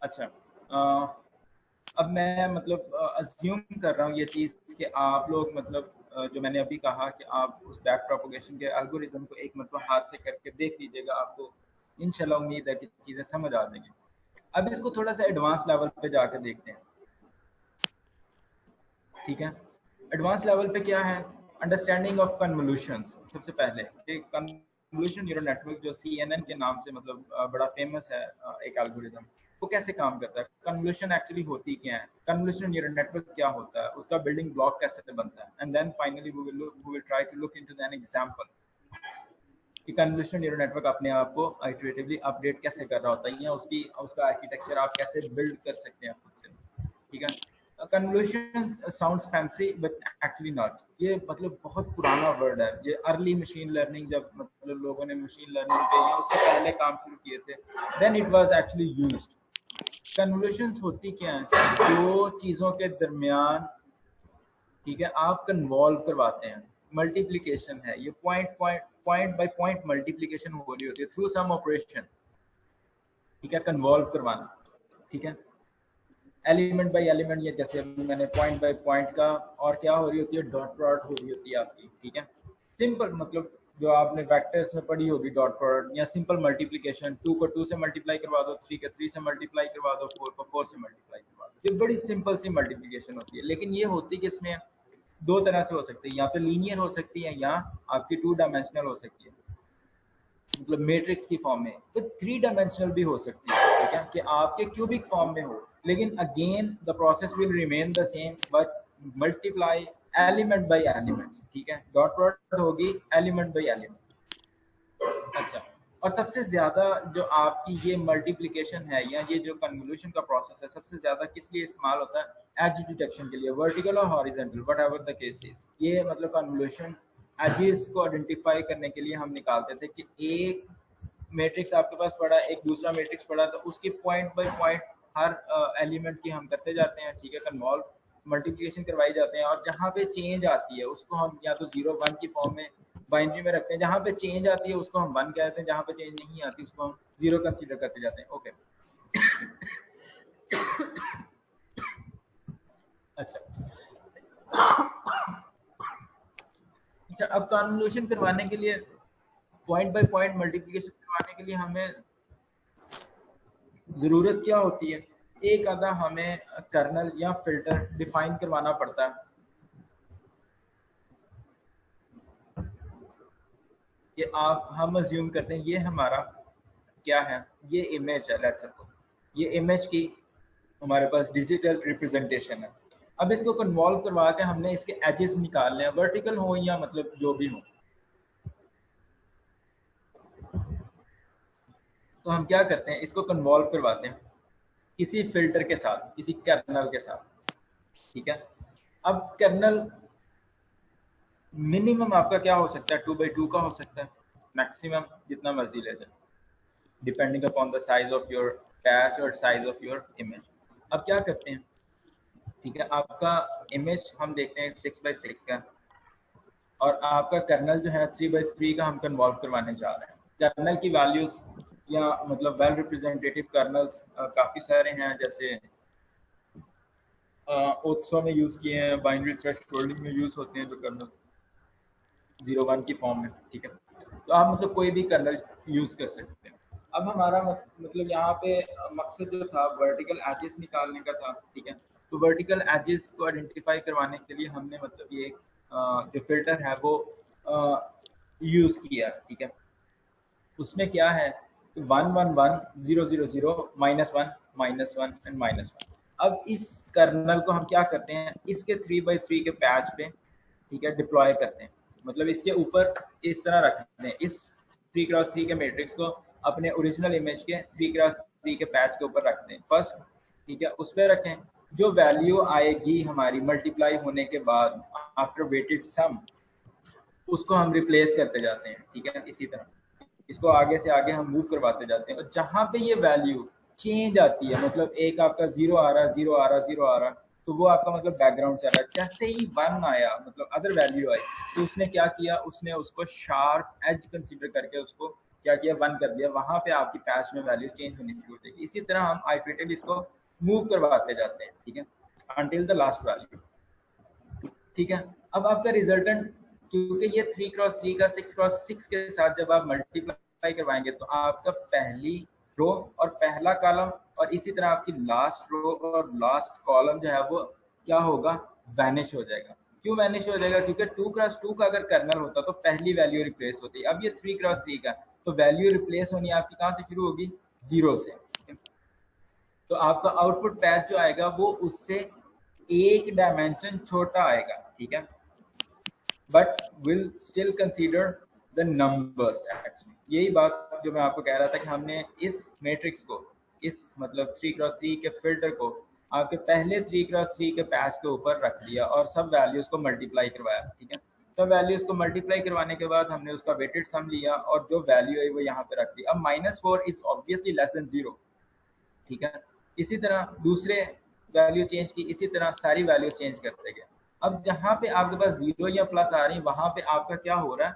अच्छा, अब मैं मतलब अज्यूम कर रहा हूँ ये चीज़ कि आप लोग मतलब जो मैंने अभी कहा कि आप उस बैक प्रोपगेशन के एल्गोरिदम को एक मतलब हाथ से करके देख लीजिएगा, आपको इंशाल्लाह उम्मीद है कि चीज़ें समझ आ जाएंगी। अब इसको थोड़ा सा एडवांस लेवल पे जाकर देखते हैं, ठीक है। एडवांस लेवल पे क्या है, अंडरस्टैंडिंग ऑफ कन्वोल्यूशंस। सबसे पहले कि कन्वोल्यूशन न्यूरल नेटवर्क जो CNN के नाम से मतलब बड़ा फेमस है, एक एल्गोरिदम, वो कैसे काम करता है, कन्वोल्यूशन एक्चुअली होती क्या है, कन्वोल्यूशन न्यूरल नेटवर्क क्या होता है, उसका बिल्डिंग ब्लॉक कैसे बनता है, and then finally we will try to look into an example कि कन्वोल्यूशन न्यूरल नेटवर्क अपने आप को इटरेटिवली अपडेट कैसे कर रहा होता है, या उसका आर्किटेक्चर आप कैसे बिल्ड कर सकते हैं खुद से, ठीक है। Convolution sounds fancy but actually not. ये मतलब बहुत पुराना वर्ड है, ये अर्ली मशीन लर्निंग, जब मतलब लोगों ने मशीन लर्निंग पे या उससे पहले काम शुरू किए थे, then it was actually used. Convolutions होती क्या है, दो चीज़ों के दरमियान, ठीक है, आप कन्वॉल्व करवाते हैं। मल्टीप्लिकेशन है ये, पॉइंट बाय पॉइंट मल्टीप्लिकेशन हो रही होती है थ्रू सम ऑपरेशन, ठीक है, कन्वॉल्व करवाना, ठीक है। एलिमेंट बाय एलिमेंट, या जैसे मैंने पॉइंट बाय पॉइंट का, और क्या हो रही होती है, डॉट प्रोडक्ट हो रही होती है आपकी, ठीक है। सिंपल मतलब जो आपने वेक्टर्स में पढ़ी होगी, डॉट प्रोडक्ट या सिंपल मल्टीप्लिकेशन, 2 को 2 से मल्टीप्लाई करवा दो, 3 को 3 से मल्टीप्लाई करवा दो, 4 को 4 से मल्टीप्लाई करवा दो। ये बड़ी सिंपल सी मल्टीप्लिकेशन होती है, लेकिन ये होती कि इसमें दो तरह से हो सकती है, या तो लीनियर हो सकती है या आपकी 2 डायमेंशनल हो सकती है, मतलब मैट्रिक्स की फॉर्म में, तो 3 डायमेंशनल भी हो सकती है, ठीक है, कि आपके क्यूबिक फॉर्म में हो, लेकिन again the process will remain the same but multiply element by elements, ठीक है। डॉट प्रोडक्ट होगी एलिमेंट बाय एलिमेंट। अच्छा, और सबसे ज्यादा जो आपकी ये मल्टीप्लिकेशन है या ये जो कन्वोल्यूशन का प्रोसेस है, सबसे ज्यादा किस लिए इस्तेमाल होता है, एज डिटेक्शन के लिए, वर्टिकल और horizontal whatever the case is. ये मतलब कन्वोल्यूशन एजेस को आइडेंटिफाई करने के लिए हम निकालते थे कि एक मैट्रिक्स आपके पास पड़ा, एक दूसरा मैट्रिक्स पड़ा, तो उसकी point by point her element की हम करते जाते हैं, ठीक है, कन्वॉल्व मल्टीप्लिकेशन करवाई जाते हैं, और जहाँ पे चेंज आती है उसको हम या तो 0 1 की फॉर्म में बाइनरी में रखते हैं, जहाँ पे चेंज आती है उसको हम 1 कहते हैं, जहाँ पे चेंज नहीं आती उसको हम 0 कंसीडर करते जाते हैं। ओके, अच्छा अच्छा, अब कन्वोल्यूशन करवाने के लिए, पॉइंट बाय पॉइंट मल्टीप्लिकेशन करवाने के लिए हमें जरूरत क्या होती है, एक आधा हमें कर्नल या फिल्टर डिफाइन करवाना पड़ता है कि आप, हम अज्यूम करते हैं ये हमारा क्या है, ये इमेज है, लेट्स सपोज ये इमेज की हमारे पास डिजिटल रिप्रेजेंटेशन है। अब इसको कन्वॉल्व करवा के हमने इसके एजेस निकालने हैं, वर्टिकल हो या मतलब जो भी हो, तो हम क्या करते हैं, इसको कन्वॉल्व करवाते हैं किसी फिल्टर के साथ, किसी कर्नल के साथ, ठीक है। अब कर्नल मिनिमम आपका क्या हो सकता है, 2 by 2 का हो सकता है, मैक्सिमम जितना मर्जी ले जाए, depending upon the size of your patch और साइज ऑफ योर इमेज। अब क्या करते हैं, ठीक है, आपका इमेज हम देखते हैं 6 by 6 का, और आपका कर्नल जो है 3 by 3 का हम कन्वॉल्व करवाने जा रहे हैं। कर्नल की वैल्यूज या मतलब वेल रिप्रेजेंटेटिव कर्नल्स काफ़ी सारे हैं, जैसे ओत्सो में यूज़ किए हैं, बाइनरी थ्रेशोल्डिंग में यूज़ होते हैं जो कर्नल्स 0 1 की फॉर्म में, ठीक है। तो आप मतलब कोई भी कर्नल यूज़ कर सकते हैं। अब हमारा मतलब यहाँ पे मकसद जो था वर्टिकल एजेस निकालने का था, ठीक है। तो वर्टिकल एजेस को आइडेंटिफाई करवाने के लिए हमने मतलब ये जो फिल्टर है वो यूज़ किया, ठीक है। उसमें क्या है, 1 1 1 0 0 0 -1 -1 एंड -1। अब इस कर्नल को हम क्या करते हैं, इसके 3 by 3 के पैच पे, ठीक है, डिप्लॉय करते हैं, मतलब इसके ऊपर इस तरह रखते हैं, इस 3x3 के मैट्रिक्स को अपने ओरिजिनल इमेज के 3x3 के पैच के ऊपर रखते हैं फर्स्ट, ठीक है। उस पर रखें, जो वैल्यू आएगी हमारी मल्टीप्लाई होने के बाद आफ्टर वेटेड सम, उसको हम रिप्लेस करते जाते हैं, ठीक है। इसी तरह इसको आगे से आगे हम मूव करवाते जाते हैं, और जहाँ पे ये वैल्यू चेंज आती है, मतलब एक आपका 0 आ रहा, 0 आ रहा, 0 आ रहा, तो वो आपका मतलब बैकग्राउंड चल रहा है। जैसे ही 1 आया, मतलब अदर वैल्यू आई, तो उसने क्या किया, उसने उसको शार्प एज कंसीडर करके उसको क्या किया, 1 कर दिया, वहां पे आपकी पैच में वैल्यू चेंज होनी शुरू हो जाएगी। इसी तरह हम आइटरेटिव इसको मूव करवाते जाते हैं, ठीक है, अंटिल द लास्ट वैल्यू, ठीक है। अब आपका रिजल्टेंट, क्योंकि ये 3x3 का 6x6 के साथ जब आप मल्टीप्लाई करवाएंगे तो आपका पहली रो और पहला कॉलम और इसी तरह आपकी लास्ट रो और लास्ट कॉलम जो है वो क्या होगा, वैनिश हो जाएगा। क्यों वैनिश हो जाएगा, क्योंकि 2x2 का अगर कर्नल होता तो पहली वैल्यू रिप्लेस होती। अब ये 3x3 का, तो वैल्यू रिप्लेस होनी आपकी कहाँ से शुरू होगी, 0 से। तो आपका आउटपुट पैच जो आएगा वो उससे एक डायमेंशन छोटा आएगा, ठीक है, but will still consider the numbers actually. यही बात जो मैं आपको कह रहा था कि हमने इस मैट्रिक्स को, इस मतलब 3x3 के फिल्टर को आपके पहले 3x3 के पैच के ऊपर रख दिया और सब वैल्यूज को मल्टीप्लाई करवाया, ठीक है। सब वैल्यूज को मल्टीप्लाई करवाने के बाद हमने उसका वेटेड सम लिया और जो वैल्यू है वो यहाँ पे रख दी। अब -4 इज ऑब्वियसली लेस देन 0, ठीक है। इसी तरह दूसरे वैल्यू चेंज की, इसी तरह सारी वैल्यू चेंज करते गए। अब जहाँ पे आपके पास 0 या प्लस आ रही, वहां पे आपका क्या हो रहा है,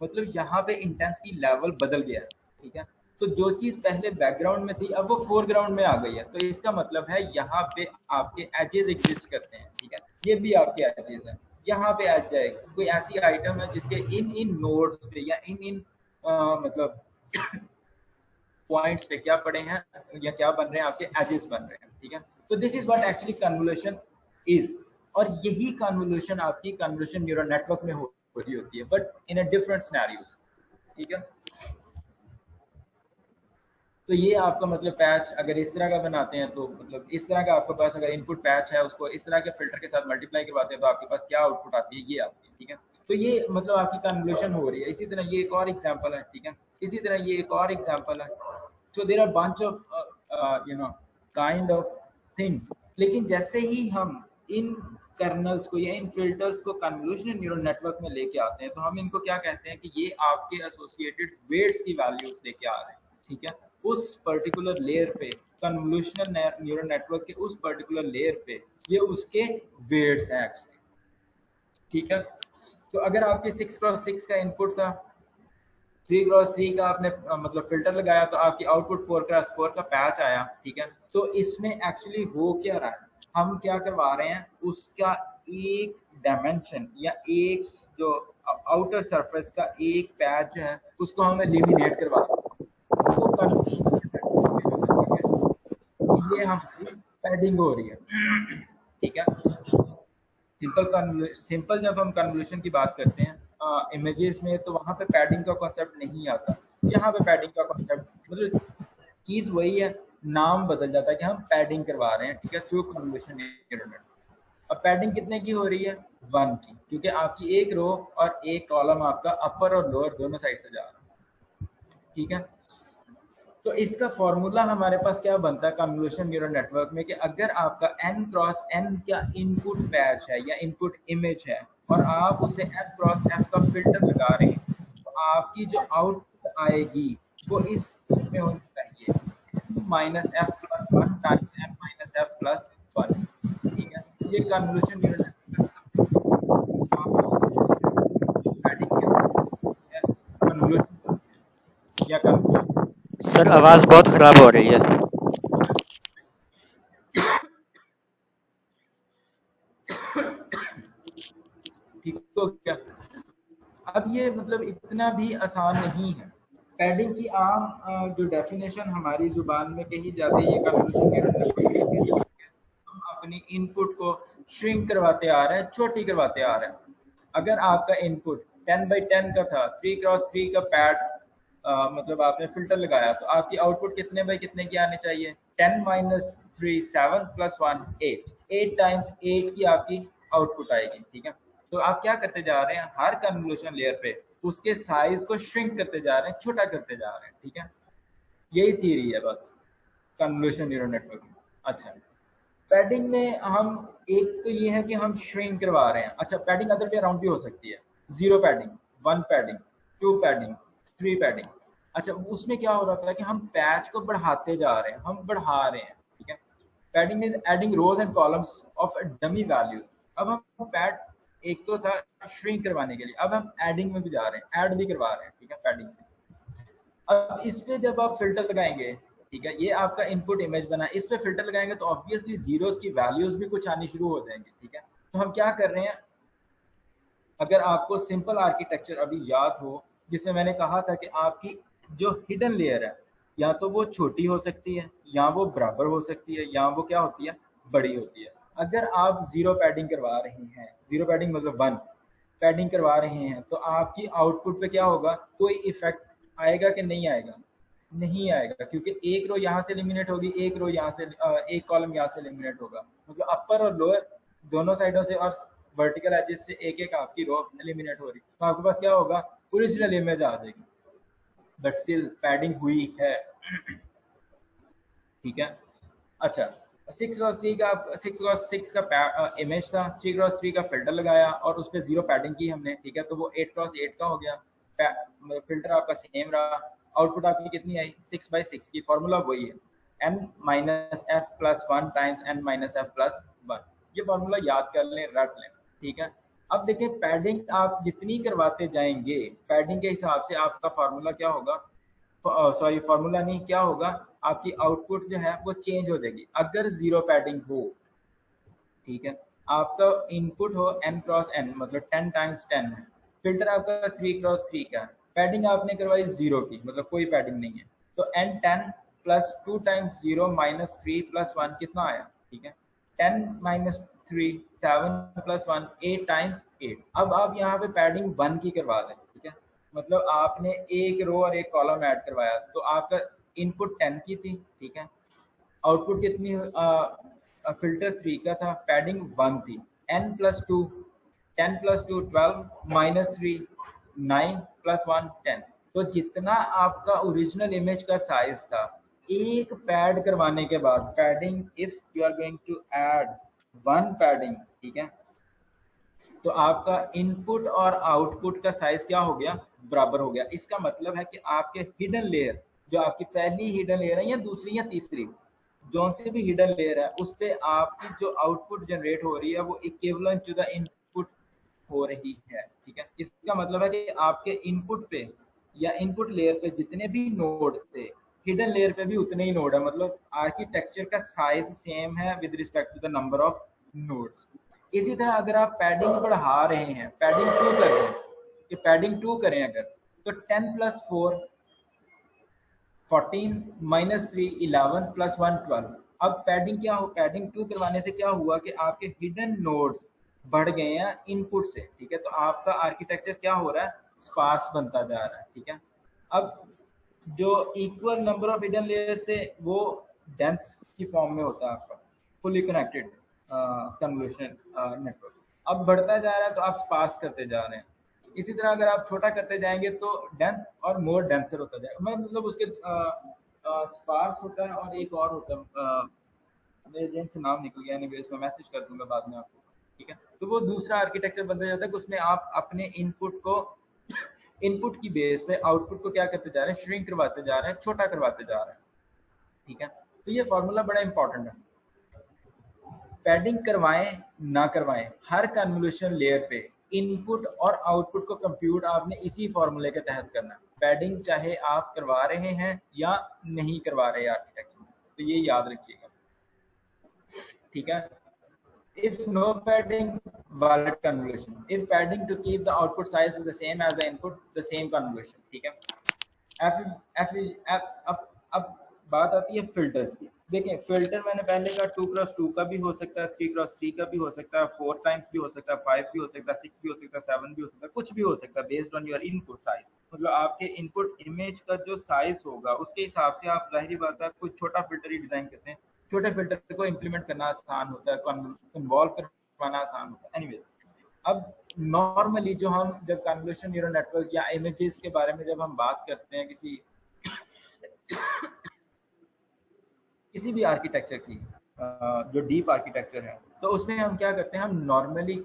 मतलब यहाँ पे इंटेंसिटी लेवल बदल गया है, ठीक है। तो जो चीज पहले बैकग्राउंड में थी अब वो फोरग्राउंड में आ गई है। तो इसका मतलब है यहाँ पे आपके एजेस एग्जिस्ट करते हैं, ठीक है, ये भी आपके एजेस हैं। यहाँ पे एज जाएगा, कोई ऐसी आइटम है जिसके इन इन नोड्स पे या इन इन मतलब पॉइंट्स पे क्या पड़े हैं या क्या बन रहे हैं, आपके एजेस बन रहे हैं, ठीक है। तो this is what actually convolution is, और यही कन्वोल्यूशन आपकी कन्वोल्यूशन न्यूरल नेटवर्क में हो रही होती है, but in a different scenarios, ठीक है। तो ये आपका मतलब पैच अगर इस तरह का बनाते हैं तो मतलब इस तरह का आपके पास अगर इनपुट पैच है उसको इस तरह के फिल्टर के साथ मल्टीप्लाई करवाते हैं तो आपके पास क्या आउटपुट आती है, ये आती है, ठीक है। तो ये मतलब आपकी कन्वोल्यूशन हो रही है। इसी तरह ये एक और एग्जांपल है, ठीक है, इसी तरह ये एक और एग्जांपल है। So there are bunch of you know kind of things. लेकिन जैसे ही हम इन कर्नल्स को या इन फिल्टर्स को कन्वोल्यूशनल न्यूरल नेटवर्क में लेके आते हैं तो हम इनको क्या कहते हैं कि ये आपके एसोसिएटेड वेट्स की वैल्यूज लेके आ रहे हैं, ठीक है। उस पर्टिकुलर लेयर पे कन्वोल्यूशनल न्यूरल नेटवर्क के उस पर्टिकुलर लेयर पे ये उसके वेट्स हैं एक्चुअली, ठीक है। तो अगर आपके 6x6 का इनपुट था, 3x3 का आपने मतलब फिल्टर लगाया तो आपकी आउटपुट 4x4 का पैच आया, ठीक है। तो इसमें एक्चुअली हो क्या रहा है, हम क्या करवा रहे हैं, उसका एक डायमेंशन या एक जो आउटर सरफेस का एक पैच जो है उसको हम एलिमिनेट करवा रहे हैं। ये हमारी पैडिंग हो रही है, ठीक है। सिंपल जब हम कन्वोल्यूशन की बात करते हैं इमेजेस में तो वहां पे पैडिंग का कॉन्सेप्ट नहीं आता। यहाँ पे पैडिंग का कॉन्सेप्ट मतलब चीज वही है, नाम बदल जाता है कि हम पैडिंग करवा रहे हैं, ठीक है, थ्रू कन्वोल्यूशन न्यूरल नेटवर्क। अब पैडिंग कितने की हो रही है, 1 की, क्योंकि आपकी एक रो और एक कॉलम आपका अपर और लोअर दोनों साइड से जा रहा है, ठीक है। तो इसका फॉर्मूला हमारे पास क्या बनता है कन्वोल्यूशन न्यूरल नेटवर्क में कि अगर आपका n क्रॉस n का इनपुट पैच है या इनपुट इमेज है और आप उसे f क्रॉस f का फिल्टर लगा रहे हैं तो आपकी जो आउटपुट आएगी वो इस में होनी चाहिए -f+1 टाइम्स m-f+1, ठीक है। ये कन्वोल्यूशन न्यूरल नेटवर्क या कन्वोल्यूशन। सर आवाज बहुत खराब हो रही है। ठीक हो क्या? अब ये मतलब इतना भी आसान नहीं है। पैडिंग की आम जो डेफिनेशन हमारी जुबान में कही जाती है ये कन्वोल्यूशन हम अपनी इनपुट को श्रिंक करवाते आ रहे हैं, छोटी करवाते आ रहे हैं। अगर आपका इनपुट 10x10 का था, 3x3 का पैड मतलब आपने फिल्टर लगाया तो आपकी आउटपुट कितने बाई कितने की आनी चाहिए, 10 - 3 7 + 1 8, 8 टाइम्स 8 की आपकी आउटपुट आएगी, ठीक है। तो आप क्या करते जा रहे हैं, हर कन्वोल्यूशन लेयर पे उसके साइज को श्रिंक करते जा रहे हैं, छोटा करते जा रहे हैं, ठीक है। यही थ्योरी है बस कन्वोल्यूशन न्यूरल नेटवर्क में। अच्छा, पैडिंग में हम एक तो ये है कि हम श्रिंक करवा रहे हैं। अच्छा, पैडिंग अदर वे अराउंड भी हो सकती है, 0 पैडिंग, 1 पैडिंग, 2 पैडिंग, 3 पैडिंग। अच्छा, उसमें क्या हो रहा था कि हम पैच को बढ़ाते जा रहे हैं, हम बढ़ा रहे हैं, ठीक है। Padding means adding rows and columns of dummy values. अब हम पैड एक तो था श्रिंक करवाने के लिए, अब हम एडिंग में भी जा रहे हैं, ऐड भी करवा रहे हैं, ठीक है, पैडिंग से। अब इस पे जब आप फिल्टर लगाएंगे, ठीक है, ये आपका इनपुट इमेज बना, इस पे फिल्टर लगाएंगे तो ऑब्वियसली जीरोस की वैल्यूज भी कुछ आनी शुरू हो जाएंगी, ठीक है। तो हम क्या कर रहे हैं, अगर आपको सिंपल आर्किटेक्चर अभी याद हो, जिसमें मैंने कहा था कि आपकी जो हिडन लेयर है या तो वो छोटी हो सकती है, या वो बराबर हो सकती है, या वो क्या होती है, बड़ी होती है। अगर आप जीरो पैडिंग करवा रहे हैं, जीरो पैडिंग मतलब 1 पैडिंग करवा रहे हैं, तो आपकी आउटपुट पे क्या होगा, कोई इफेक्ट आएगा कि नहीं आएगा, नहीं आएगा, क्योंकि एक रो यहाँ से एलिमिनेट होगी, एक रो यहाँ से एक कॉलम यहाँ से एलिमिनेट होगा, मतलब अपर और लोअर दोनों साइडों से और वर्टिकल एजेस से एक एक आपकी रो एलिमिनेट हो रही, तो आपके पास क्या होगा, ओरिजिनल इमेज आ जाएगी, बट स्टिल पैडिंग हुई है। ठीक है। अच्छा, 6x3 का 6x6 का इमेज था, 3x3 का फिल्टर लगाया और उस पर जीरो पैडिंग की हमने, ठीक है, तो वो 8x8 का हो गया, फिल्टर आपका सेम रहा, आउटपुट आपकी कितनी आई, 6/6 की, फॉर्मूला वही है, n-f+1 टाइम्स n-f+1, ये फॉर्मूला याद कर लें, रट लें, ठीक है। अब देखें पैडिंग आप जितनी करवाते जाएंगे, पैडिंग के हिसाब से आपका फार्मूला क्या होगा, सॉरी फार्मूला नहीं, क्या होगा, आपकी आउटपुट जो है वो चेंज हो जाएगी अगर जीरो पैडिंग हो, ठीक है। आपका इनपुट हो n×n मतलब 10 टाइम्स 10 है, फिल्टर आपका 3x3 का है, पैडिंग आपने करवाई जीरो की, मतलब कोई पैडिंग नहीं है, तो n10 plus 2 times 0 minus 3 plus 1 कितना आया, ठीक है, 10 माइनस 3 7 प्लस 1 8 टाइम्स 8। अब आप यहाँ पे पैडिंग 1 की करवा दें, ठीक है, मतलब आपने एक रो और एक कॉलम ऐड करवाया, तो आपका इनपुट 10 की थी, ठीक है, आउटपुट कितनी फिल्टर 3 का था, पैडिंग 1 थी, n+2 10+2 12 माइनस 3 9 प्लस 1 10, तो जितना आपका ओरिजिनल इमेज का साइज था, एक पैड करवाने के बाद padding, if you are going to add 1 padding, ठीक है, तो आपका इनपुट और आउटपुट का साइज क्या हो गया, बराबर हो गया। इसका मतलब है कि आपके हिडन लेयर, जो आपकी पहली हिडन लेयर है या दूसरी या तीसरी, जोन से भी हिडन लेयर है, उस पे आपकी जो आउटपुट जनरेट हो रही है वो इक्विवेलेंट टू द इनपुट हो रही है, ठीक है। इसका मतलब है कि आपके इनपुट पे या इनपुट लेयर पे जितने भी नोड थे, हिडन लेयर पे भी उतने ही नोड है, मतलब आर्किटेक्चर का साइज सेम है with respect to the number of nodes. इसी तरह अगर आप पैडिंग बढ़ा रहे हैं, पैडिंग 2 कर रहे हैं, कि पैडिंग 2 करें अगर, तो 10+4 14 माइनस 3 11 प्लस 1 12। अब पैडिंग क्या हो, पैडिंग 2 करवाने से क्या हुआ कि आपके हिडन नोड्स बढ़ गए हैं इनपुट से, ठीक है, तो आपका आर्किटेक्चर क्या हो रहा है, स्पार्स बनता जा रहा है, ठीक है। अब जो equal number of hidden layers थे वो डेंस की फॉर्म में होता है आपका फुली कनेक्टेड कन्वोल्यूशन नेटवर्क, अब बढ़ता जा रहा है तो आप स्पार्स करते जा रहे हैं। इसी तरह अगर आप छोटा करते जाएंगे तो डेंस और मोर डेंसर होता जाएगा, मतलब उसके स्पार्स होता है और एक और होता है, मेरे जेहन से नाम निकल गया, एनीवेज मैं मैसेज कर दूंगा बाद में आपको, ठीक है। तो वो दूसरा आर्किटेक्चर बनता जाता है कि उसमें आप अपने इनपुट को, इनपुट की बेस पे आउटपुट को क्या करते जा रहे हैं, श्रिंक करवाते जा रहे हैं, छोटा करवाते जा रहे हैं, ठीक है। तो ये फॉर्मूला बड़ा इंपॉर्टेंट है, पैडिंग करवाएं ना करवाएं, हर कन्वोल्यूशन लेयर पे इनपुट और आउटपुट को कंप्यूट आपने इसी फॉर्मूले के तहत करना है, पैडिंग चाहे आप करवा रहे हैं या नहीं करवा रहे आर्किटेक्चर में, तो ये याद रखिएगा, ठीक है। If no padding, valid convolution. If padding to keep the output size is the same as the input, the same convolution, ठीक है। अब बात आती है फिल्टर्स की। देखें फिल्टर मैंने पहले कहा 2x2 का भी हो सकता है, 3x3 का भी हो सकता है, 4 टाइम्स भी हो सकता है, 5 भी हो सकता है, 6 भी हो सकता है, 7 भी हो सकता है, कुछ भी हो सकता है, based on your input size, मतलब आपके इनपुट इमेज का जो साइज होगा उसके हिसाब से आप, जाहिर बात है, कुछ छोटा फिल्टर ही डिजाइन करते हैं, छोटे फिल्टर को इम्प्लीमेंट करना आसान होता है, कन्वॉल्व करवाना आसान होता है, एनीवेज। अब नॉर्मली जो हम जब कन्वोल्यूशन न्यूरल नेटवर्क या इमेजेस के बारे में जब हम बात करते हैं किसी भी आर्किटेक्चर की, जो डीप आर्किटेक्चर है, तो उसमें हम क्या करते हैं, हम नॉर्मली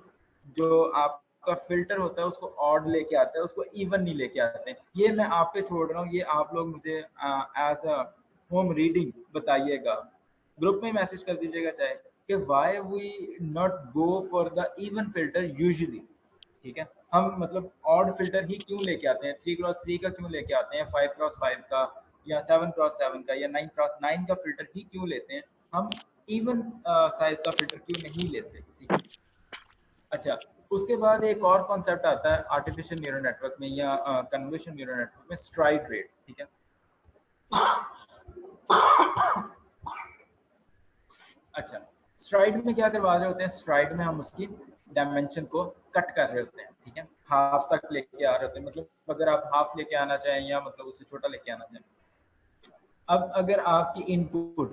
जो आपका फिल्टर होता है उसको ऑड लेके आते हैं, उसको इवन नहीं लेके आते हैं। ये मैं आप पे छोड़ रहा हूँ, ये आप लोग मुझे एज अ होम रीडिंग बताइएगा, ग्रुप में मैसेज कर दीजिएगा चाहे, कि why we not go for the even filter usually, ठीक है। हम मतलब ऑड फिल्टर ही क्यों लेके आते हैं, 3x3 का क्यों लेके आते हैं, 5x5 का या 7x7 का या 9x9 का फिल्टर ही क्यों लेते हैं, हम इवन साइज का फिल्टर क्यों नहीं लेते, ठीक है। अच्छा, उसके बाद एक और कॉन्सेप्ट आता है आर्टिफिशियल न्यूरल नेटवर्क में या कन्वोल्यूशन न्यूरल नेटवर्क में, स्ट्राइड रेट, ठीक है। अच्छा, स्ट्राइड में क्या करवा रहे होते हैं, स्ट्राइड में हम उसकी डायमेंशन को कट कर रहे होते हैं, ठीक है, हाफ तक लेके आ रहे होते हैं, मतलब अगर आप हाफ लेके आना चाहें या मतलब उससे छोटा लेके आना चाहें। अब अगर आपकी इनपुट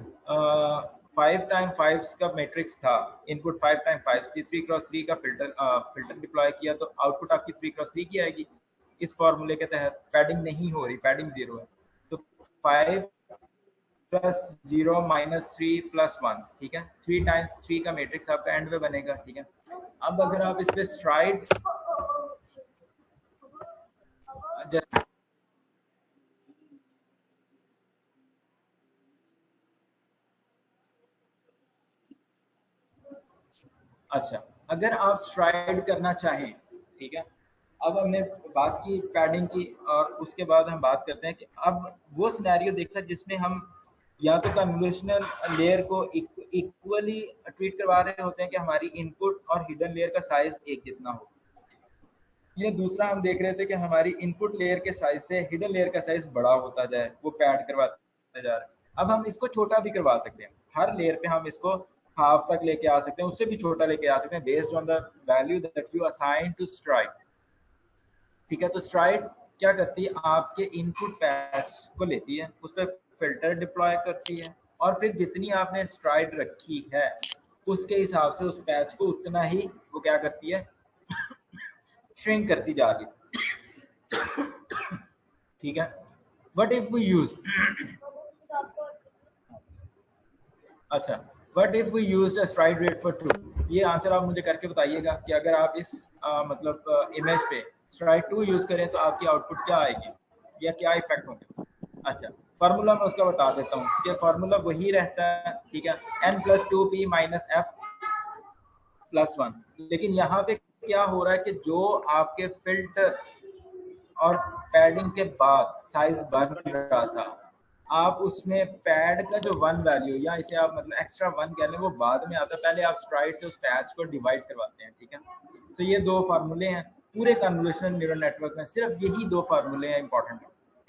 5x5 का मैट्रिक्स था, इनपुट 5x5 थी, 3x3 का फिल्टर डिप्लॉय किया तो आउटपुट आपकी 3x3 की आएगी। इस फॉर्मूले के तहत पैडिंग नहीं हो रही, पैडिंग 0 है, तो 5 + 0 - 3 + 1, ठीक है, 3 × 3 का मैट्रिक्स आपका एंड में बनेगा, ठीक है। अब अगर आप इस पे स्ट्राइड अच्छा, अगर आप स्ट्राइड करना चाहें, ठीक है, अब हमने बात की पैडिंग की और उसके बाद हम बात करते हैं कि अब वो सिनेरियो देखता है जिसमें हम या तो कन्वोल्यूशनल लेयर को इक्वली ट्रीट करवा रहे होते हैं कि हमारी इनपुट और हिडन लेयर का साइज एक जितना हो, ये दूसरा हम देख रहे थे कि हमारी इनपुट लेयर के साइज से हिडन लेयर का साइज बड़ा होता जाए, वो पैड करवाते जा रहे हैं। अब हम इसको छोटा भी करवा सकते हैं, हर लेयर पे हम इसको हाफ तक लेके आ सकते हैं, उससे भी छोटा लेके आ सकते हैं, based on the value that you assign to stride, ठीक है। तो स्ट्राइड क्या करती है, आपके इनपुट पैच को लेती है, उस पर फिल्टर डिप्लॉय करती है और फिर जितनी आपने स्ट्राइड रखी है उसके हिसाब से उस पैच को उतना ही वो क्या करती है, श्रिंक करती जा रही है, ठीक है। बट इफ वी यूज अच्छा, but if we use a stride rate for 2, ये आंसर आप मुझे करके बताइएगा कि अगर आप इस मतलब इमेज पे स्ट्राइड 2 यूज करें तो आपकी आउटपुट क्या आएगी या क्या इफेक्ट होंगे। अच्छा, फार्मूला मैं उसका बता देता हूँ कि फार्मूला वही रहता है, ठीक है, n+2p - f + 1, लेकिन यहाँ पे क्या हो रहा है कि जो आपके फिल्टर और पैडिंग के बाद साइज बन रहा था, आप उसमें पैड का जो 1 वैल्यू या इसे आप मतलब एक्स्ट्रा 1 कह लें, वो बाद में आता है, पहले आप स्ट्राइड से उस पैच को डिवाइड करवाते हैं, ठीक है। तो ये 2 फार्मूले हैं पूरे कन्वोल्यूशन न्यूरल नेटवर्क में, सिर्फ यही 2 फार्मूले हैं इंपॉर्टेंट,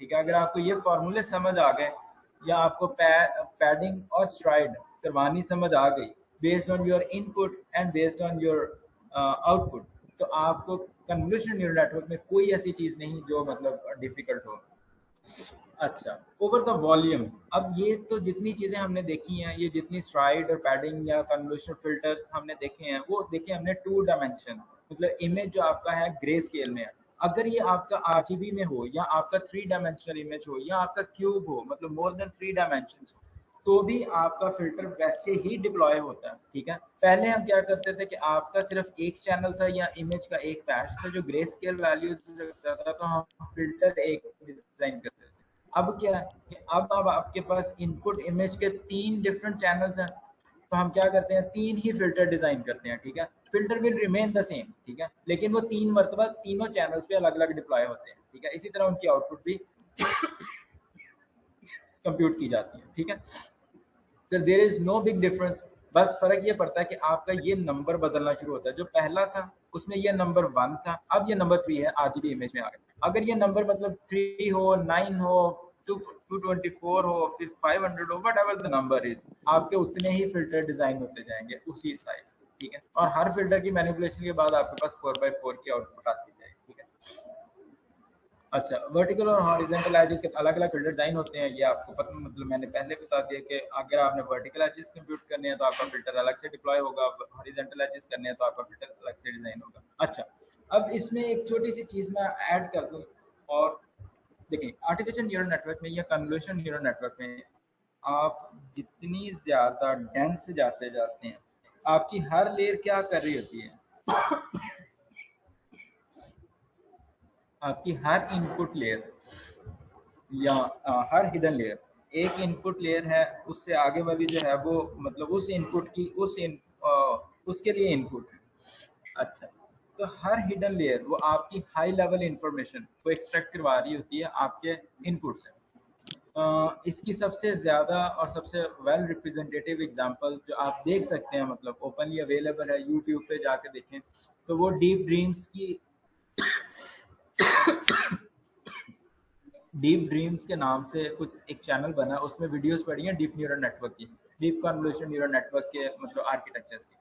ठीक है। अगर आपको ये फार्मूले समझ आ गए या आपको पैडिंग और स्ट्राइड करवानी समझ आ गई based on your input and based on your output, तो आपको कन्वोल्यूशन न्यूरल नेटवर्क में कोई ऐसी चीज नहीं जो मतलब डिफिकल्ट हो। अच्छा, ओवर द वॉल्यूम, अब ये तो जितनी चीजें हमने देखी हैं, ये जितनी स्ट्राइड और पैडिंग या कन्वोल्यूशन फिल्टर्स हमने देखे हैं, वो देखे हमने 2 डायमेंशन, मतलब इमेज जो आपका है ग्रे स्केल में है। अगर ये आपका आरजीबी में हो या आपका 3 डायमेंशनल इमेज हो या आपका क्यूब हो, मतलब मोर देन 3 डायमेंशंस, तो भी आपका फिल्टर वैसे ही डिप्लॉय होता है, ठीक है। पहले हम क्या करते थे कि आपका सिर्फ एक चैनल था या इमेज का एक पैच था जो ग्रे स्केल वैल्यूज रखता था, तो हम फिल्टर एक डिजाइन करते थे। अब क्या है कि अब आपके पास इनपुट इमेज के 3 डिफरेंट चैनल्स हैं, तो हम क्या करते हैं, 3 ही फिल्टर डिजाइन करते हैं, ठीक है। Filter will remain the same, ठीक है, लेकिन वो 3 मरतबा तीनों चैनल्स पे अलग अलग डिप्लॉय होते हैं, ठीक है। इसी तरह उनकी आउटपुट भी कंप्यूट की जाती है, ठीक है। So there is no big difference, बस फर्क ये पड़ता है कि आपका ये नंबर बदलना शुरू होता है, जो पहला था उसमें ये नंबर 1 था, अब ये नंबर 3 है, आरजीबी इमेज में आ गया। अगर ये नंबर मतलब 3 हो, 9 हो, 224 हो, फिर 500 हो, what ever the number is, आपके उतने ही फिल्टर डिजाइन होते जाएंगे उसी साइज, ठीक है। और हर फिल्टर की मैनिपुलेशन के बाद आपके पास 4x4 की आउटपुट आती है, ठीक है। अच्छा, वर्टिकल और हॉरिजॉन्टल एजेस के अलग अलग फिल्टर डिजाइन होते हैं, ये आपको पता, मतलब मैंने पहले बता दिया कि अगर आपने वर्टिकल एजेस कंप्यूट करने हैं तो आपका फिल्टर अलग से डिप्लॉय होगा, हॉरिजॉन्टल एजेस करने हैं तो आपका फिल्टर अलग से डिजाइन होगा। अच्छा, अब इसमें एक छोटी सी चीज मैं ऐड कर दूं, और देखिए आर्टिफिशियल न्यूरल नेटवर्क में या कन्वोल्यूशन न्यूरल नेटवर्क में आप जितनी ज्यादा डेंस जाते जाते हैं, आपकी हर लेयर क्या कर रही होती है, आपकी हर इनपुट लेयर या हर हिडन लेयर, एक इनपुट लेयर है, उससे आगे वाली जो है वो मतलब उस इनपुट की उसके लिए इनपुट है। अच्छा, तो हर हिडन लेयर वो आपकी हाई लेवल इंफॉर्मेशन को एक्सट्रैक्ट करवा रही होती है आपके इनपुट से। इसकी सबसे ज़्यादा और सबसे वेल रिप्रेजेंटेटिव एग्जांपल जो आप देख सकते हैं, मतलब ओपनली अवेलेबल है, यूट्यूब पे जाके देखें तो वो डीप ड्रीम्स की डीप ड्रीम्स के नाम से कुछ एक चैनल बना, उसमें वीडियोस पड़ी हैं डीप न्यूरल नेटवर्क की, डीप कन्वोल्यूशन न्यूरल नेटवर्क के मतलब आर्किटेक्चर्स की,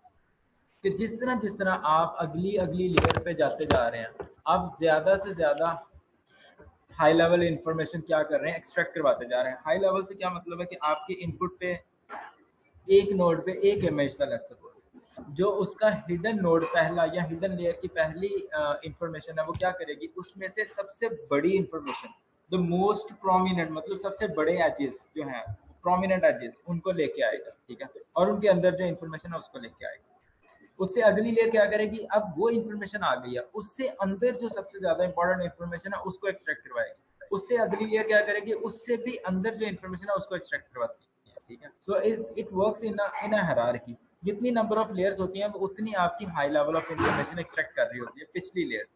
कि जिस तरह आप अगली अगली लेयर पे जाते जा रहे हैं, आप ज़्यादा से ज़्यादा हाई लेवल इंफॉर्मेशन क्या कर रहे हैं, एक्सट्रैक्ट करवाते जा रहे हैं। हाई लेवल से क्या मतलब है कि आपके इनपुट पे एक नोड पे एक इमेज था, लेट्स सपोज, जो उसका हिडन नोड पहला या हिडन लेयर की पहली इंफॉर्मेशन है वो क्या करेगी, उसमें से सबसे बड़ी इंफॉर्मेशन, द मोस्ट प्रोमिनेंट, मतलब सबसे बड़े एजेस जो हैं, प्रोमिनेंट एजेस, उनको लेके आएगा, ठीक है, और उनके अंदर जो इंफॉर्मेशन है उसको लेके आएगा। उससे अगली लेयर क्या करेगी, अब वो इंफॉर्मेशन आ गई है, उससे अंदर जो सबसे ज्यादा इंपॉर्टेंट इंफॉर्मेशन है उसको एक्सट्रैक्ट करवाएगी। उससे अगली लेयर क्या करेगी, उससे भी अंदर जो इंफॉर्मेशन है उसको एक्सट्रैक्ट करवाती है, ठीक है। So it works in a hierarchy. जितनी नंबर ऑफ लेयर्स होती हैं वो उतनी आपकी high level of information extract कर रही होती है पिछली लेयर,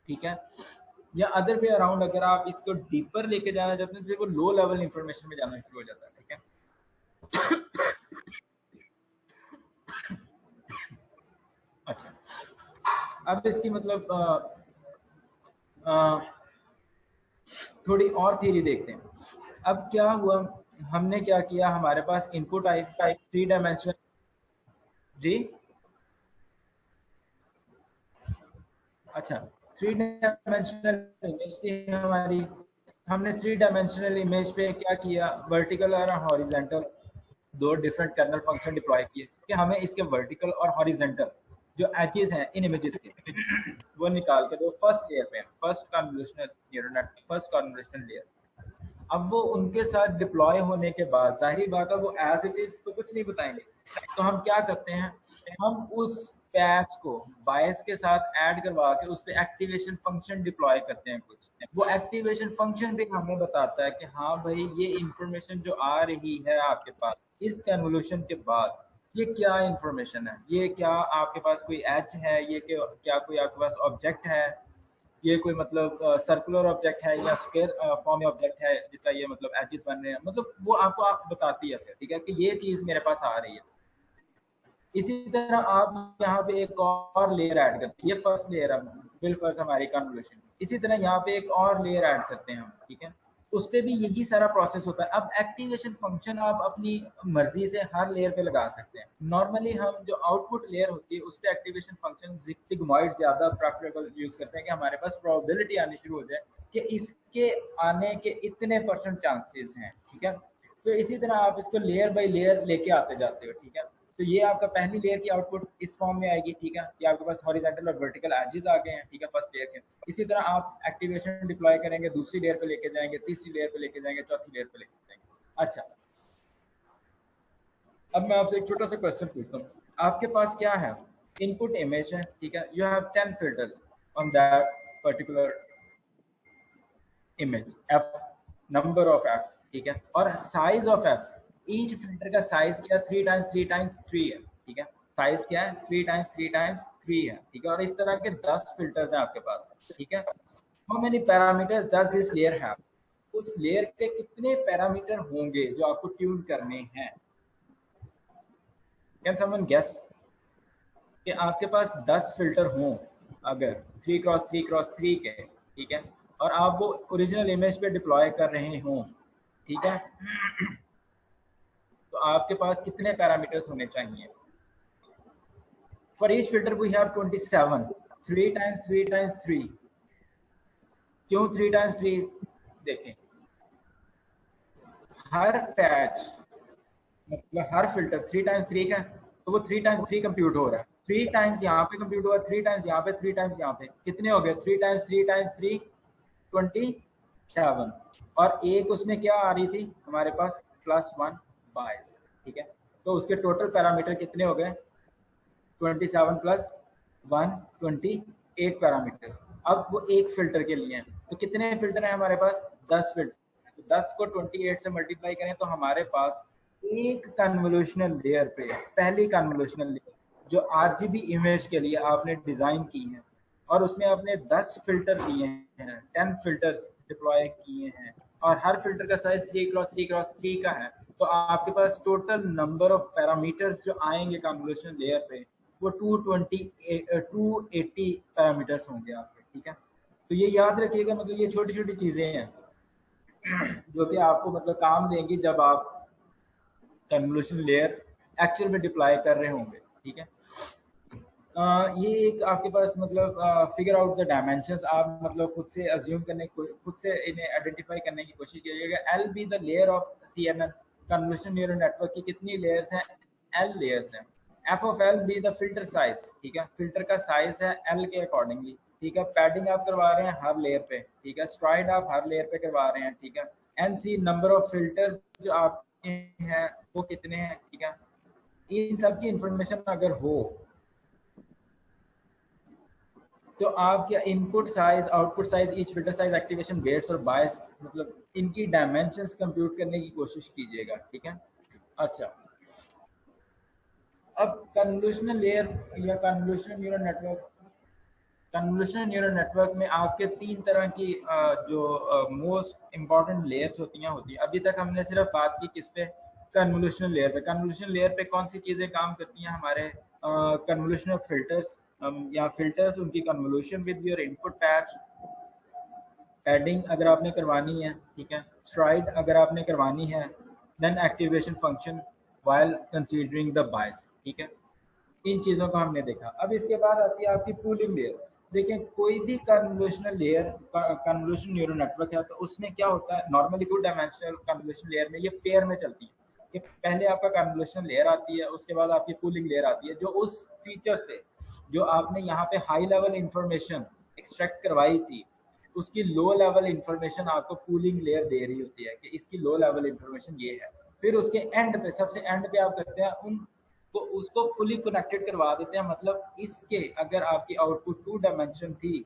ठीक है। या अदर वे अराउंड, अगर आप इसको डीपर लेके जाना चाहते हैं तो वो लो लेवल इंफॉर्मेशन में जाना शुरू हो जाता है, ठीक है। अच्छा, अब इसकी मतलब थोड़ी और थियरी देखते हैं। अब क्या हुआ, हमने क्या किया, हमारे पास इनपुट आई थ्री डायमेंशनल, जी अच्छा, थ्री डायमेंशनल इमेज थी हमारी। हमने थ्री डायमेंशनल इमेज पे क्या किया, वर्टिकल और हॉरिजेंटल दो डिफरेंट कर्नल फंक्शन डिप्लॉय किए कि हमें इसके वर्टिकल और हॉरिजेंटल जो एजेस हैं इन इमेजेस के वो निकाल के दो फर्स्ट लेयर पे, first convolutional neural network, first convolutional layer. अब वो उनके साथ डिप्लॉय होने के बाद जाहिर बात है वो एज इट इज तो कुछ नहीं बताएंगे, तो हम क्या करते हैं, हम उस पैच को बायस के साथ ऐड करवा के उस पर एक्टिवेशन फंक्शन डिप्लॉय करते हैं कुछ। वो एक्टिवेशन फंक्शन भी हमें बताता है कि हाँ भाई ये इंफॉर्मेशन जो आ रही है आपके पास इस कन्वोल्यूशन के बाद, ये क्या इंफॉर्मेशन है, ये क्या आपके पास कोई एच है, ये क्या कोई आपके पास ऑब्जेक्ट है, ये कोई मतलब सर्कुलर ऑब्जेक्ट है या स्क्वायर फॉर्म ऑब्जेक्ट है जिसका ये मतलब एजेस बन रहे हैं, मतलब वो आपको आप बताती है फिर, ठीक है, कि ये चीज मेरे पास आ रही है। इसी तरह आप यहाँ पे एक और लेयर ऐड करते हैं, ये फर्स्ट लेयर है बिल फर्स्ट हमारी कन्वोल्यूशन। इसी तरह यहाँ पे एक और लेयर ऐड करते हैं हम, ठीक है, उस पर भी यही सारा प्रोसेस होता है। अब एक्टिवेशन फंक्शन आप अपनी मर्जी से हर लेयर पे लगा सकते हैं। नॉर्मली हम जो आउटपुट लेयर होती है उस पर एक्टिवेशन फंक्शन सिग्मॉइड ज्यादा प्रेफरेबल यूज करते हैं कि हमारे पास प्रोबेबिलिटी आनी शुरू हो जाए कि इसके आने के इतने % चांसेस हैं, ठीक है। तो इसी तरह आप इसको लेयर बाय लेयर लेके आते जाते हो, ठीक है। तो ये आपका पहली लेयर की आउटपुट इस फॉर्म में आएगी, ठीक है, कि आपके पास हॉरिजॉन्टल और वर्टिकल एजेस आ गए हैं, ठीक है, फर्स्ट लेयर के। इसी तरह आप एक्टिवेशन डिप्लॉय करेंगे, दूसरी लेयर पे लेके जाएंगे, तीसरी लेयर पे लेके जाएंगे, चौथी लेयर पे लेके जाएंगे। अच्छा, अब मैं आपसे एक छोटा सा क्वेश्चन पूछता हूँ। आपके पास क्या है, इनपुट इमेज है, ठीक है, you have 10 filters on that particular image, F number of F, ठीक है, और size of F, each filter का साइज क्या है, 3 टाइम्स 3 टाइम्स 3 है, ठीक है, साइज क्या है, 3 टाइम्स 3 टाइम्स 3 है, ठीक है, और इस तरह के 10 फिल्टर्स हैं आपके पास, ठीक है। How many parameters does this layer have, उस लेयर के कितने पैरामीटर होंगे जो आपको ट्यून करने हैं। कैन समवन गेस कि आपके पास 10 फिल्टर हों अगर 3x3x3 के, ठीक है, और आप वो ओरिजिनल इमेज पे डिप्लॉय कर रहे हों, ठीक है, तो आपके पास कितने पैरामीटर्स होने चाहिए। For each filter we have 27, 3 times 3 times 3। क्यों 3 टाइम्स 3, देखें, हर पैच मतलब हर फिल्टर 3 टाइम्स 3 का, तो वो 3 टाइम्स 3 कंप्यूट हो रहा है, 3 टाइम्स यहाँ पे कंप्यूट हुआ, 3 टाइम्स यहाँ पे, 3 टाइम्स यहाँ पे, कितने हो गए, 3 टाइम्स 3 टाइम्स 3 27। और एक उसमें क्या आ रही थी हमारे पास, +1 बायस, ठीक है, तो उसके टोटल पैरामीटर कितने हो गए, 27 + 1 28 पैरामीटर। अब वो एक फिल्टर के लिए हैं, तो कितने फिल्टर हैं हमारे पास, 10 फिल्टर, तो 10 को 28 से मल्टीप्लाई करें तो हमारे पास एक कन्वोल्यूशनल लेयर पे, पहली कन्वोल्यूशनल लेयर जो RGB इमेज के लिए आपने डिज़ाइन की है और उसमें आपने 10 फिल्टर दिए हैं, 10 फिल्टर्स डिप्लॉय किए हैं और हर फिल्टर का साइज 3x3x3 का है, तो आपके पास टोटल नंबर ऑफ पैरामीटर्स जो आएंगे कन्वोल्यूशन लेयर पे वो 280 पैरामीटर्स होंगे आपके, ठीक है। तो ये याद रखिएगा, मतलब ये छोटी छोटी चीज़ें हैं जो कि आपको मतलब काम देंगी जब आप कन्वोल्यूशन लेयर एक्चुअल में डिप्लॉय कर रहे होंगे, ठीक है। ये एक आपके पास मतलब फिगर आउट द डायमेंशंस, आप मतलब खुद से अज्यूम करने खुद से इन्हें आइडेंटिफाई करने की कोशिश कीजिएगा। L be the layer of CNN convolution neural network की कितनी लेयर्स हैं? एल लेयर्स हैं। F of L be the filter size, ठीक है, फिल्टर का साइज है एल के अकॉर्डिंगली, ठीक है। पैडिंग आप करवा रहे हैं हर लेयर पे, ठीक है। स्ट्राइड आप हर लेयर पे करवा रहे हैं, ठीक है। N C number of filters जो आपके हैं वो कितने हैं, ठीक है। इन सब की इंफॉर्मेशन अगर हो तो आपके input size, output size, each filter size, activation weights और बायस, मतलब इनकी डायमेंशंस कंप्यूट करने की कोशिश कीजिएगा, ठीक है। अच्छा, अब कन्वोल्यूशनल लेयर या convolutional neural network, convolutional neural network में आपके 3 तरह की जो मोस्ट इंपॉर्टेंट लेयर्स होती हैं। अभी तक हमने सिर्फ बात की किस पे? कन्वोल्यूशनल लेयर पे। कन्वोल्यूशनल लेयर पे कौन सी चीज़ें काम करती हैं हमारे? कन्वोल्यूशनल फिल्टर्स या फिल्टर्स, उनकी convolution with your input patch, padding अगर आपने करवानी है, ठीक है, स्ट्राइड अगर आपने करवानी है, then activation function while considering the bias, ठीक है। इन चीज़ों को हमने देखा। अब इसके बाद आती है आपकी पूलिंग लेयर। देखें, कोई भी convolutional layer, convolution neural network है, तो उसमें क्या होता है, नॉर्मली 2 डायमेंशनल कन्वोल्यूशन लेयर में ये पेयर में चलती है कि पहले आपका कन्वोल्यूशन लेयर आती है, उसके बाद आपकी पूलिंग लेयर आती है, जो उस फीचर से जो आपने यहाँ पे हाई लेवल इंफॉर्मेशन एक्सट्रैक्ट करवाई थी उसकी लो लेवल इंफॉर्मेशन आपको पूलिंग लेयर दे रही होती है कि इसकी लो लेवल इंफॉर्मेशन ये है। फिर उसके एंड पे, सबसे एंड पे आप करते हैं उन तो उसको फुली कनेक्टेड करवा देते हैं, मतलब इसके अगर आपकी आउटपुट 2 डायमेंशन थी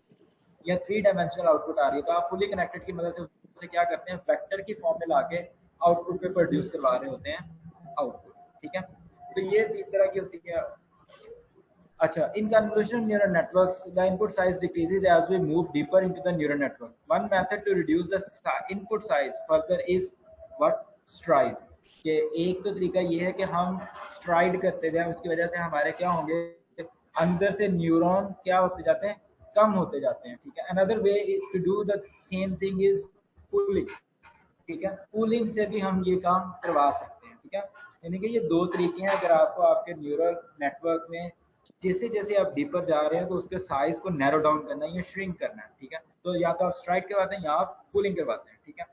या 3 डायमेंशनल आउटपुट आ रही है तो आप फुली कनेक्टेड की मदद से उससे क्या करते हैं, वेक्टर की फॉर्म में लाके आउटपुट पे प्रोड्यूस करवा रहे होते हैं आउटपुट, ठीक है। तो ये 3 तरह की होती है। अच्छा, in convolutional neural networks, the input size decreases as we move deeper into the neural network. One method to reduce the input size further is what? Stride. कि एक तो तरीका ये है कि हम स्ट्राइड करते जाएं, उसकी वजह से हमारे क्या होंगे, अंदर से न्यूरॉन क्या होते जाते हैं, कम होते जाते हैं, ठीक है। Another way to do the same thing is pooling, ठीक है। पूलिंग से भी हम ये काम करवा सकते हैं, ठीक है। यानी कि ये 2 तरीके हैं। अगर आपको आपके न्यूरल नेटवर्क में जैसे जैसे आप डीपर जा रहे हैं तो उसके साइज को नैरो डाउन करना है या श्रिंक करना है, ठीक है। तो या तो आप स्ट्राइक करवाते हैं या आप पूलिंग करवाते हैं, ठीक है।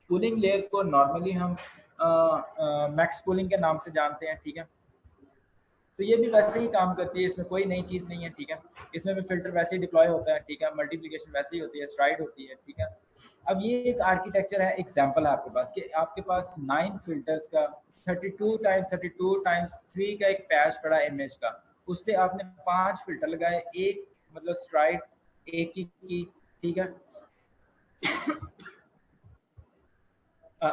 पूलिंग लेयर को नॉर्मली हम मैक्स पूलिंग के नाम से जानते हैं, ठीक है। तो ये भी वैसे ही काम करती है, इसमें कोई नई चीज़ नहीं है, ठीक है। इसमें भी फिल्टर वैसे ही डिप्लॉय होता है, ठीक है, मल्टीप्लिकेशन वैसे ही होती है, स्ट्राइड होती है, ठीक है। अब ये एक आर्किटेक्चर है, एग्जांपल है आपके पास कि आपके पास 9 फिल्टर्स का 32 का एक पैच पड़ा इमेज का, उस पर आपने 5 फिल्टर लगाए, एक मतलब स्ट्राइड एक ही की, ठीक है।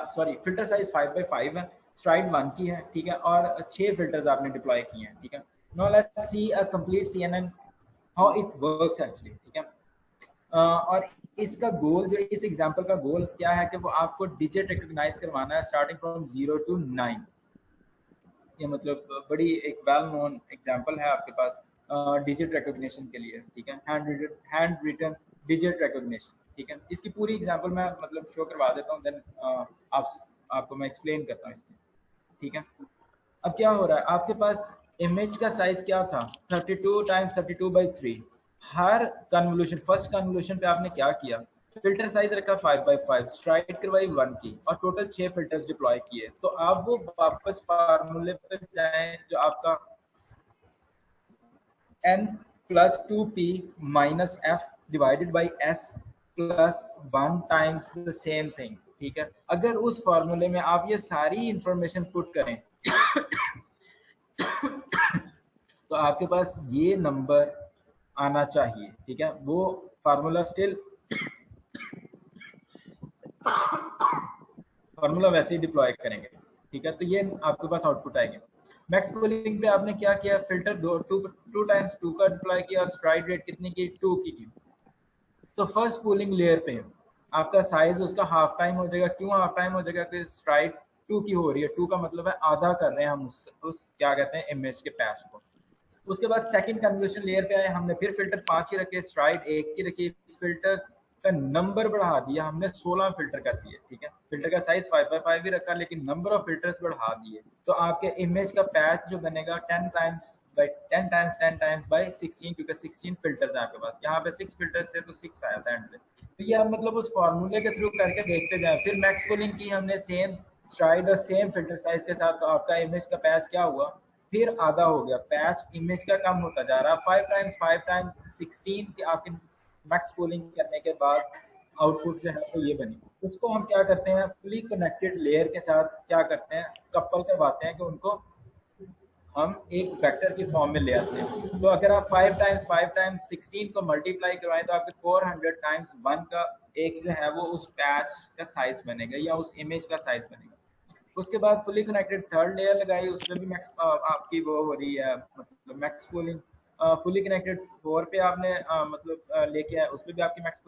सॉरी, फिल्टर साइज 5x5 है, स्ट्राइड 1 की है, ठीक है, और 6 फिल्टर्स आपने डिप्लॉय किए हैं, ठीक है। Now let's see a complete CNN how it works actually, ठीक है। और इसका गोल जो इस एग्जांपल का गोल क्या है कि वो आपको डिजिट रिकॉग्नाइज करवाना है स्टार्टिंग फ्रॉम 0 to 9। ये मतलब बड़ी एक वेल नोन एग्जांपल है आपके पास डिजिट रिकॉग्निशन के लिए, ठीक है, हैंड रिटन डिजिट रिकॉग्निशन, ठीक है। इसकी पूरी एग्जांपल मैं मतलब शो करवा देता हूँ, देन आपको मैं एक्सप्लेन करता हूँ इसमें, ठीक है। अब क्या हो रहा है, आपके पास इमेज का साइज क्या था, 32 × 32/3। हर कन्वोल्यूशन, फर्स्ट कन्वोल्यूशन पे आपने क्या किया, फिल्टर साइज रखा 5x5, स्ट्राइड करवाई 1 की और टोटल 6 फिल्टर्स डिप्लॉय किए। तो आप वो वापस फार्मूले पे जाएं जो आपका n + 2p - f divided by s + 1 times the same thing, ठीक है। अगर उस फार्मूले में आप ये सारी इंफॉर्मेशन पुट करें तो आपके पास ये नंबर आना चाहिए, ठीक है। वो फार्मूला स्टिल फार्मूला वैसे ही डिप्लॉय करेंगे, ठीक है। तो ये आपके पास आउटपुट आएगा। मैक्स पूलिंग पे आपने क्या किया, फिल्टर टू टाइम्स टू का डिप्लॉय किया और स्ट्राइड रेट कितनी की, 2 की। तो फर्स्ट पूलिंग लेयर पे आपका साइज उसका हाफ टाइम हो जाएगा। क्यों हाफ टाइम हो जाएगा? कि स्ट्राइड 2 की हो रही है, 2 का मतलब है आधा कर रहे हैं हम उस क्या कहते हैं इमेज के पैच को। उसके बाद सेकंड कन्वोल्यूशन लेयर पे आए, हमने फिर फिल्टर 5 ही रखे, स्ट्राइड 1 की रखी, फिल्टर्स का नंबर बढ़ा दिया हमने, 16 फिल्टर कर दिए, ठीक है। फिल्टर का साइज 5x5 ही रखा, लेकिन नंबर ऑफ फिल्टर्स बढ़ा दिए। तो आपके इमेज का पैच जो बनेगा 10 times bye 10 times 10 times bye 16, क्योंकि 16 फिल्टर्स है आपके पास। यहाँ पे 6 फिल्टर्स से तो 6 आया था एंड पे। तो ये आप मतलब उस फॉर्मूले के थ्रू करके देखते जाए। फिर मैक्स पूलिंग की हमने सेम स्ट्राइड और सेम फिल्टर साइज के साथ, तो आपका इमेज का पैच क्या हुआ, फिर आधा हो गया। पैच इमेज का कम होता जा रहा है, 5 टाइम्स 16 के आपके मैक्स पूलिंग करने के बाद आउटपुट जो है तो ये बनी। उसको हम क्या करते हैं, फुली कनेक्टेड लेयर के साथ क्या करते हैं, कपल करवाते हैं कि उनको हम एक वेक्टर की फॉर्म में ले आते हैं। तो अगर आप 5 टाइम्स 16 को मल्टीप्लाई करवाएं तो आपके 400 टाइम्स 1 का एक जो है वो उस पैच का साइज बनेगा या उस इमेज का साइज बनेगा। उसके बाद फुली कनेक्टेड थर्ड लेयर लगाई, उसमें भी मैक्स आपकी वो हो रही है, मतलब मैक्स पूलिंग। फुली कनेक्टेड 4 पे आपने मतलब लेके आए, उसमें भी आपकी मैक्स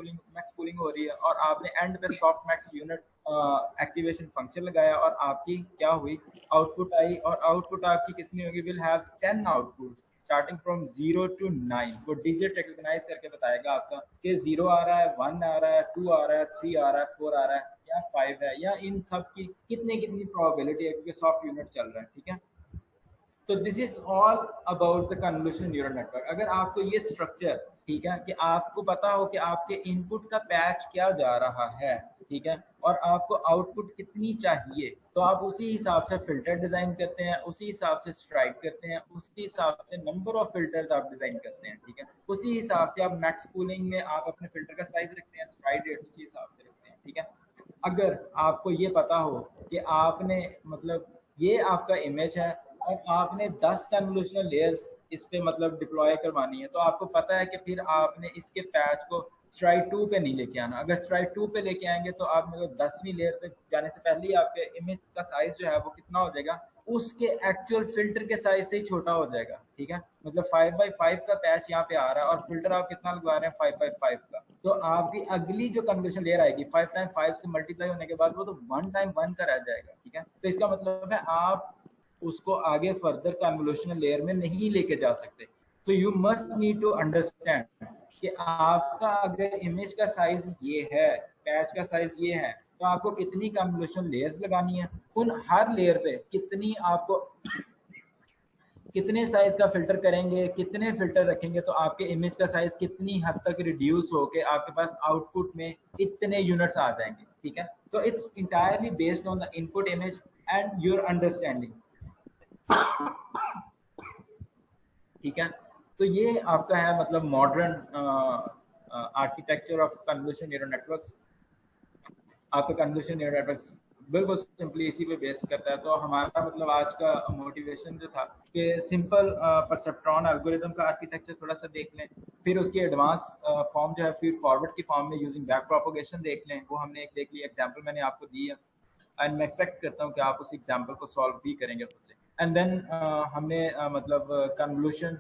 पूलिंग हो रही है। और आपने एंड पे soft max unit activation function लगाया और आपकी क्या हुई, आउटपुट आई। और आउटपुट आपकी कितनी होगी, will have 10 outputs starting from 0 to 9। वो डिजिट रिकॉग्नाइज करके बताएगा आपका कि 0 आ रहा है, 1 आ रहा है, 2 आ रहा है, 3 आ रहा है, 4 आ रहा है या 5 है, या इन सब की कितनी कितनी प्रोबेबिलिटी है, क्योंकि सॉफ्ट यूनिट चल रहा है, ठीक है। तो this is all about the convolution neural network. अगर आपको ये स्ट्रक्चर, ठीक है, कि आपको पता हो कि आपके इनपुट का पैच क्या जा रहा है, ठीक है, और आपको आउटपुट कितनी चाहिए, तो आप उसी हिसाब से फिल्टर डिजाइन करते हैं, उसी हिसाब से स्ट्राइड करते हैं, उसी हिसाब से नंबर ऑफ फिल्टर्स आप डिजाइन करते हैं, ठीक है। उसी हिसाब से आप मैक्स पूलिंग में आप अपने फिल्टर का साइज रखते हैं, स्ट्राइड रेट उसी हिसाब से रखते हैं, ठीक है। अगर आपको ये पता हो कि आपने मतलब ये आपका इमेज है और आपने 10 कन्वोल्यूशनल लेयर्स इस पे मतलब डिप्लॉय करवानी है, तो आपको पता है कि फिर आपने इसके पैच को स्ट्राइड 2 पे नहीं लेके आना। अगर स्ट्राइड 2 पे लेके आएंगे तो आप मतलब 10वीं लेयर तक जाने से पहले ही आपके इमेज का साइज जो है वो कितना हो जाएगा, उसके एक्चुअल फिल्टर के साइज से ही छोटा हो जाएगा, ठीक है। मतलब 5x5 का पैच यहाँ पे आ रहा है और फिल्टर आप कितना लगवा रहे हैं, 5x5 का। तो आपकी अगली जो कन्वोल्यूशन लेयर आएगी 5 टाइम 5 से मल्टीप्लाई होने के बाद वो तो 1 टाइम 1 का रह जाएगा, ठीक है। तो इसका मतलब है आप उसको आगे फर्दर कन्वोल्यूशन लेयर में नहीं लेके जा सकते। तो you must need to understand कि आपका अगर इमेज का साइज ये है, पैच का साइज ये है, तो आपको कितनी कन्वोल्यूशन लेयर्स लगानी है, उन हर लेयर पे कितनी आपको कितने साइज का फिल्टर करेंगे, कितने फिल्टर रखेंगे, तो आपके इमेज का साइज कितनी हद तक रिड्यूस होके आपके पास आउटपुट में इतने यूनिट्स आ जाएंगे, ठीक है। So it's entirely based on the input image and your understanding, ठीक है। तो ये आपका है मतलब modern architecture of convolution neural networks. आपका कन्वोल्यूशन न्यूरल नेटवर्क्स बिल्कुल सिंपली इसी पे बेस करता है। तो हमारा मतलब आज का मोटिवेशन जो था कि सिंपल परसेप्ट्रॉन एल्गोरिदम का आर्किटेक्चर थोड़ा सा देख लें, फिर उसकी एडवांस फॉर्म जो है फीड फॉरवर्ड की फॉर्म में यूजिंग बैक प्रोपोगेशन देख लें, वो हमने एक देख ली, एग्जांपल मैंने आपको दी है एंड मैं एक्सपेक्ट करता हूँ कि आप उस एग्जांपल को सॉल्व भी करेंगे खुद से। एंड देन हमने मतलब कन्वोल्यूशन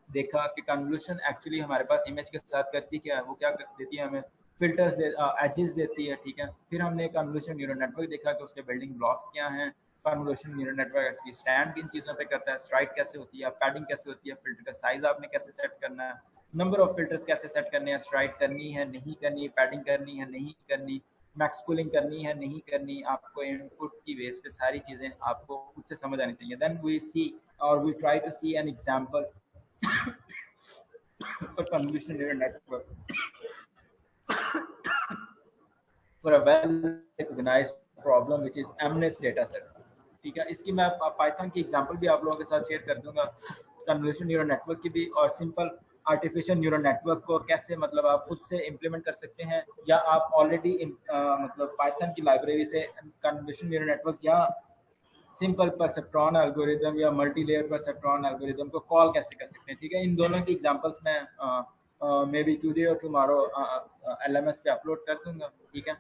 देखा कि कन्वोल्यूशन एक्चुअली हमारे पास इमेज के साथ करती क्या है, वो क्या देती है हमें, फिल्टर्स एजेस देती है, ठीक है। फिर हमने कन्वोल्यूशन न्यूरल नेटवर्क देखा कि उसके बिल्डिंग ब्लॉक्स क्या हैं, convolution neural network actually stand किन चीज़ों पे करता है, स्ट्राइड कैसे होती है, पैडिंग कैसे होती है, फिल्टर का साइज आपने कैसे सेट करना है, नंबर ऑफ फिल्टर्स कैसे सेट करने हैं, स्ट्राइड करनी है नहीं करनी, पैडिंग करनी है नहीं करनी, मैक्स पूलिंग करनी है नहीं करनी, आपको इनपुट की बेस पे सारी चीज़ें आपको खुद से समझ आनी चाहिए। देन वी सी और we try to see an example for convolutional neural network for a well recognized problem which is MNIST data set, ठीक है। इसकी मैं पाइथन की एग्जांपल भी आप लोगों के साथ शेयर कर दूंगा, कन्वोल्यूशन न्यूरल नेटवर्क की भी, और सिंपल आर्टिफिशियल न्यूरल नेटवर्क को कैसे मतलब आप खुद से इंप्लीमेंट कर सकते हैं, या आप ऑलरेडी मतलब पाइथन की लाइब्रेरी से कन्वोल्यूशन न्यूरल नेटवर्क या सिंपल परसेप्ट्रॉन एल्गोरिदम या मल्टी लेयर परसेप्ट्रॉन एल्गोरिदम को कॉल कैसे कर सकते हैं, ठीक है। इन दोनों की एग्जांपल्स मैं मे बी टुडे और टुमारो LMS पे अपलोड कर दूंगा, ठीक है।